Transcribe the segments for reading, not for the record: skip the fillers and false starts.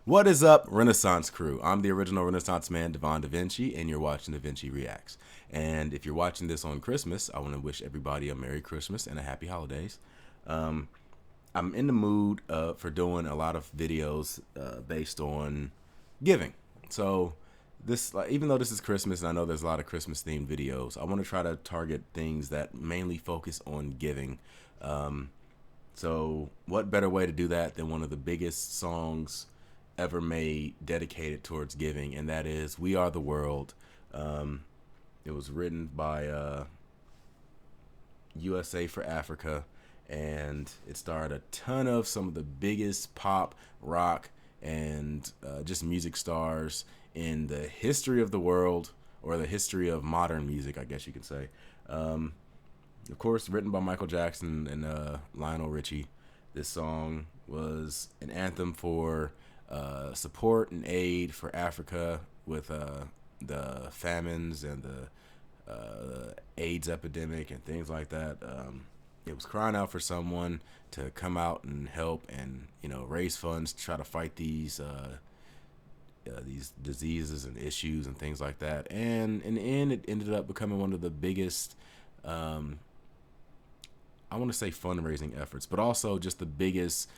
What is up, Renaissance crew? I'm the original Renaissance man, Devon DaVinci, and you're watching DaVinci Reacts. And if you're watching this on Christmas, I want to wish everybody a Merry Christmas and a Happy Holidays. I'm in the mood for doing a lot of videos based on giving. So this, even though this is Christmas, and I know there's a lot of Christmas-themed videos, I want to try to target things that mainly focus on giving. So what better way to do that than one of the biggest songs ever made dedicated towards giving, and that is "We Are the World." It was written by U.S.A. for Africa, and it starred a ton of some of the biggest pop, rock, and just music stars in the history of the world, or the history of modern music, I guess you could say. Of course, written by Michael Jackson and Lionel Richie. This song was an anthem for support and aid for Africa with the famines and the AIDS epidemic and things like that. It was crying out for someone to come out and help and, raise funds to try to fight these diseases and issues and things like that. And in the end, it ended up becoming one of the biggest, I want to say fundraising efforts, but also just the biggest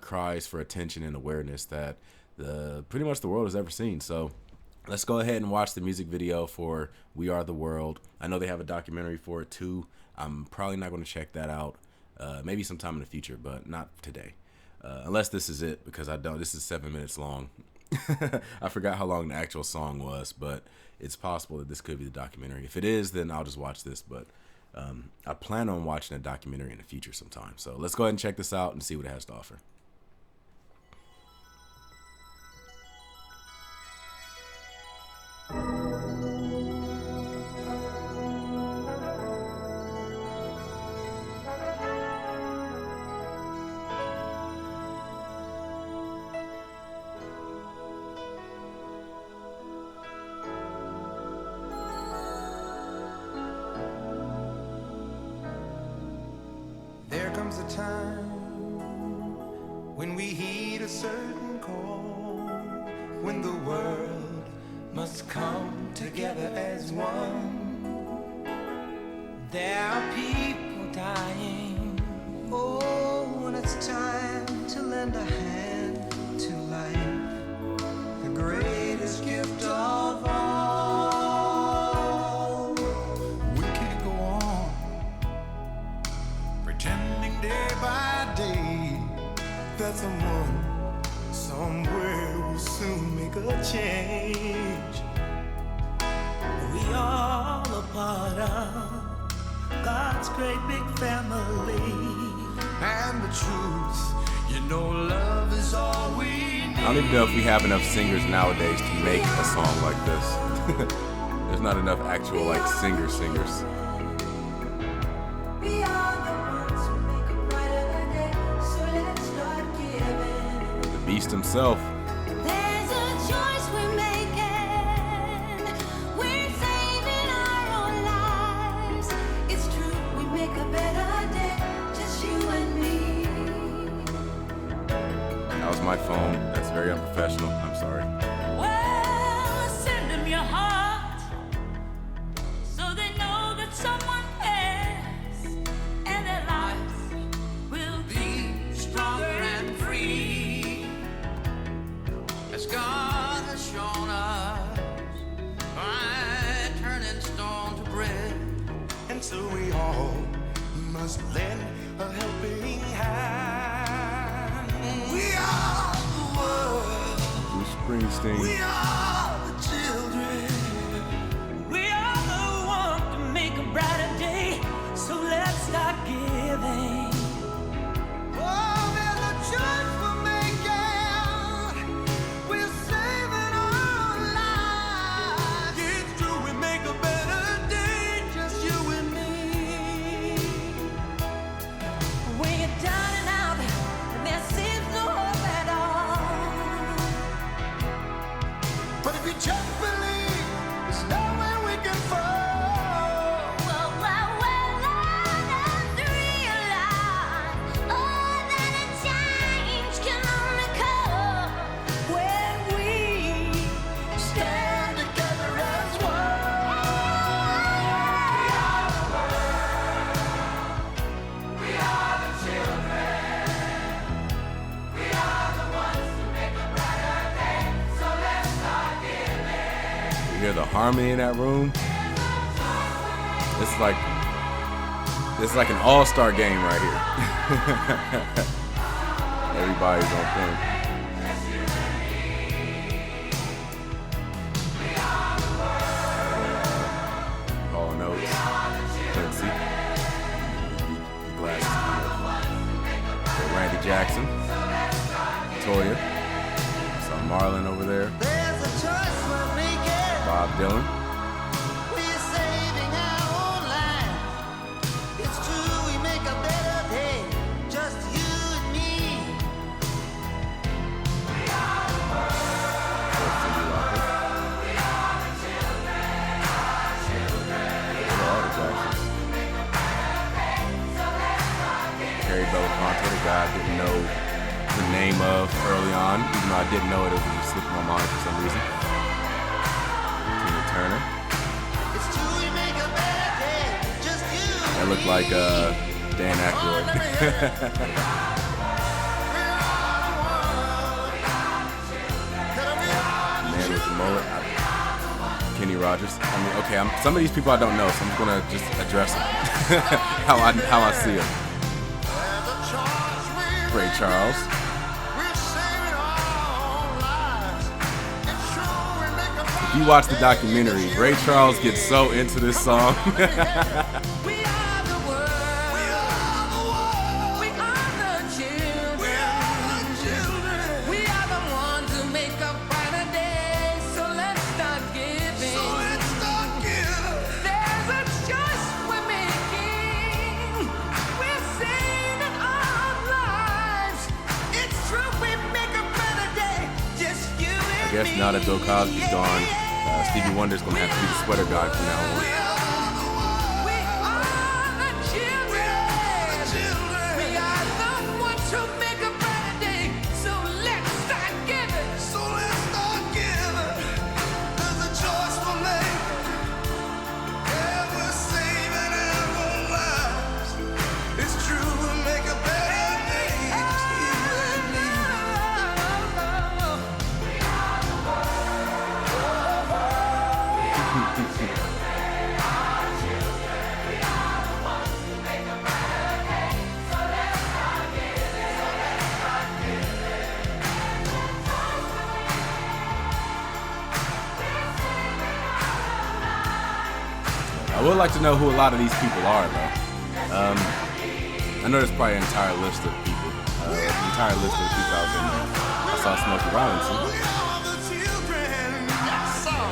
cries for attention and awareness that pretty much the world has ever seen. So let's go ahead and watch the music video for "We Are the World." I know they have a documentary for it too. I'm probably not going to check that out. Maybe sometime in the future, but not today. Unless this is it, because this is 7 minutes long. I forgot how long the actual song was, but it's possible that this could be the documentary. If it is, then I'll just watch this, but I plan on watching a documentary in the future sometime. So let's go ahead and check this out and see what it has to offer. There comes a time when we heed a certain call, when the world must come together as one. There are people dying. Oh, when it's time to lend a hand to life, the greatest gift of all. We can't go on pretending day by day that someone somewhere will soon make a change. We all a part of God's great big family, and the truth, love is all we need. I don't even know if we have enough singers nowadays to make a song like this. There's not enough actual singers. The Beast himself. There's a choice we're making. We're saving our own lives. It's true, we make a better day, just you and me. That was my phone. That's very unprofessional. I'm sorry. Well, send them your heart, so they know that someone cares, and their lives will be stronger and free. As God has shown us by turning stone to bread, and so we all must lend a helping hand. We are the world. Bruce Springsteen. We are the children. We are the one to make a brighter day, so let's start giving. Oh, there's a choice we're making. We're saving our lives. It's true, we make a better day, just you and me. When you're down and out, and there seems no hope at all, hear the harmony in that room. This is like an all-star game right here. Everybody's on point. Hall and Oates, Quincy, the glasses, Randy Jackson, Toya, saw Marlon over there, There's a choice we're making. Bob Dylan. We're saving our own life. It's true, we make a better day. Just you and me. Cindy Lauper. All the Jacksons. Harry Belafonte, the guy I didn't know the name of early on, even though I didn't know it, it was slipping my mind for some reason. Tina Turner. It's true, we make a better day. Just you That and looked me. like Dan Aykroyd. Man with the mullet. Kenny Rogers. I mean, okay, some of these people I don't know, so I'm gonna just address them how I see them. There's a choice we're Ray Charles. We're saving our own lives. It's true, we make a If you watch the documentary, Ray Charles gets so into this song. We are the world. We are the world. We are the children. We are the children. We are the ones who make a brighter day. So let's start giving. So let's start giving. There's a choice we're making. We're saving our lives. It's true, we make a better day. Just you and I guess me. now that Bill Cosby's gone, Stevie Wonder's gonna have to be the sweater god from now on. We are the world. We are the children. Children. We are the ones who make a brighter day. So let's start giving. So let's start giving. There's a choice we're making. Yeah, we're saving our own lives. It's true, we'll make a better day. Just you and me. I would like to know who a lot of these people are, though. I know there's probably an entire list of people. The entire list of people out there. I saw Smokey Robinson. We are the children. Yes, sir.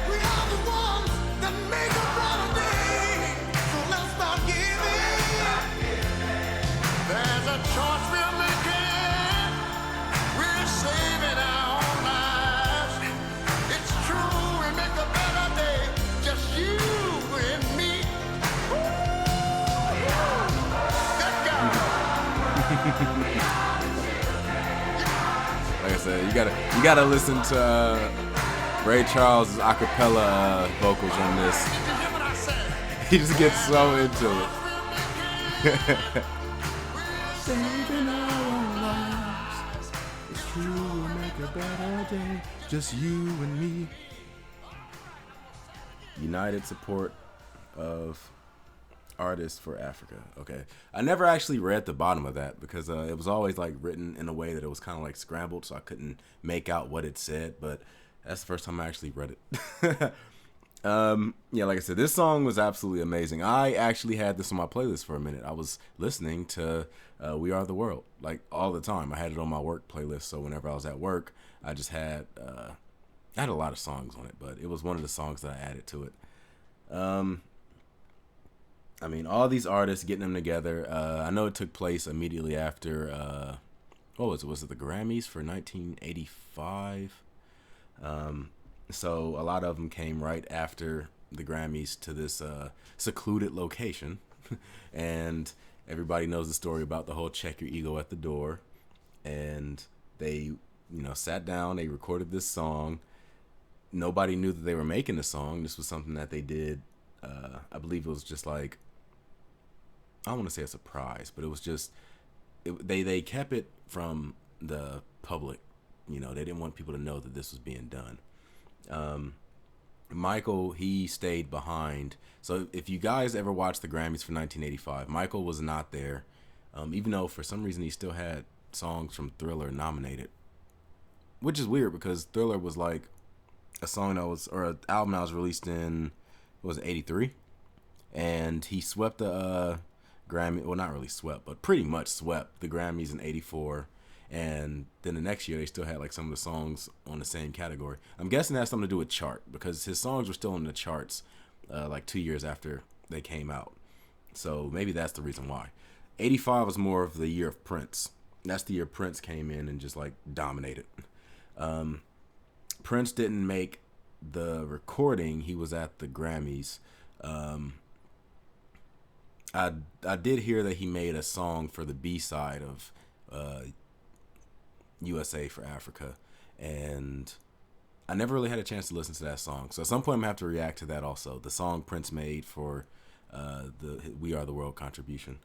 We are the ones that make a brighter day. So let's start giving. There's a choice we're making. We're saving our own lives. It's true, we make a better day. Just you and me. Good God. Like I said, you gotta listen to Ray Charles' acapella vocals on this. Did you hear what I said? He just gets so into it. Saving our own lives. It's true, we'll make a better day. Just you and me. United support of artists for Africa. Okay. I never actually read the bottom of that because it was always like written in a way that it was kind of like scrambled, so I couldn't make out what it said, but that's the first time I actually read it. Yeah, like I said, this song was absolutely amazing. I actually had this on my playlist for a minute. I was listening to We Are the World like all the time. I had it on my work playlist, so whenever I was at work, I just had I had a lot of songs on it, but it was one of the songs that I added to it. I mean, all these artists getting them together. I know it took place immediately after what was it? Was it the Grammys for 1985? So a lot of them came right after the Grammys to this secluded location. And everybody knows the story about the whole check your ego at the door. And they, sat down, they recorded this song. Nobody knew that they were making the song. This was something that they did. I believe it was just like, I don't want to say a surprise, but it was just, they kept it from the public. They didn't want people to know that this was being done. Michael, he stayed behind. So if you guys ever watched the Grammys for 1985, Michael was not there, even though for some reason he still had songs from Thriller nominated, which is weird because Thriller was like a song that was, or an album that was released in, was it 83? And he swept the Grammy, well, not really swept, but pretty much swept the Grammys in 84. And then the next year, they still had like some of the songs on the same category. I'm guessing that has something to do with chart because his songs were still in the charts like 2 years after they came out. So maybe that's the reason why. 85 was more of the year of Prince. That's the year Prince came in and just like dominated. Prince didn't make the recording. He was at the Grammys. I did hear that he made a song for the B-side of U.S.A. for Africa, and I never really had a chance to listen to that song. So at some point I'm gonna have to react to that also. The song Prince made for the We Are the World contribution.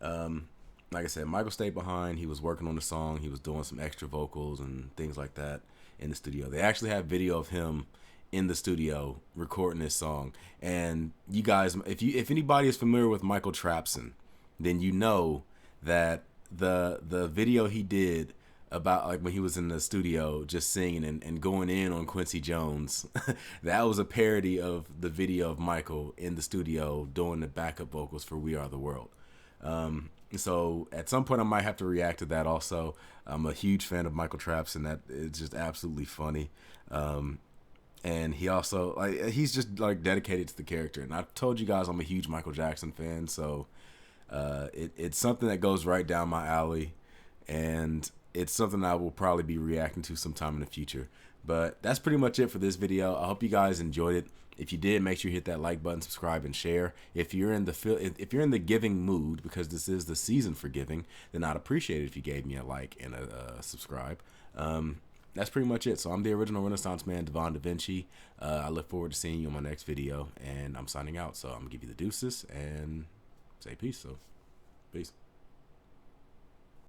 Like I said, Michael stayed behind. He was working on the song. He was doing some extra vocals and things like that in the studio. They actually have video of him in the studio recording this song. And you guys, if anybody is familiar with Michael Trapson, then you know that the video he did about like when he was in the studio just singing and going in on Quincy Jones, that was a parody of the video of Michael in the studio doing the backup vocals for We Are the World. So at some point I might have to react to that also. I'm a huge fan of Michael Trapson. That it's just absolutely funny. And he also like he's just like dedicated to the character. And I told you guys I'm a huge Michael Jackson fan, so it's something that goes right down my alley, and it's something I will probably be reacting to sometime in the future. But that's pretty much it for this video. I hope you guys enjoyed it. If you did, make sure you hit that like button, subscribe, and share. If you're in the giving mood, because this is the season for giving, then I'd appreciate it if you gave me a like and a subscribe. That's pretty much it. So I'm the original Renaissance man, Devon DaVinci. I look forward to seeing you in my next video, and I'm signing out. So I'm gonna give you the deuces and say peace. So peace.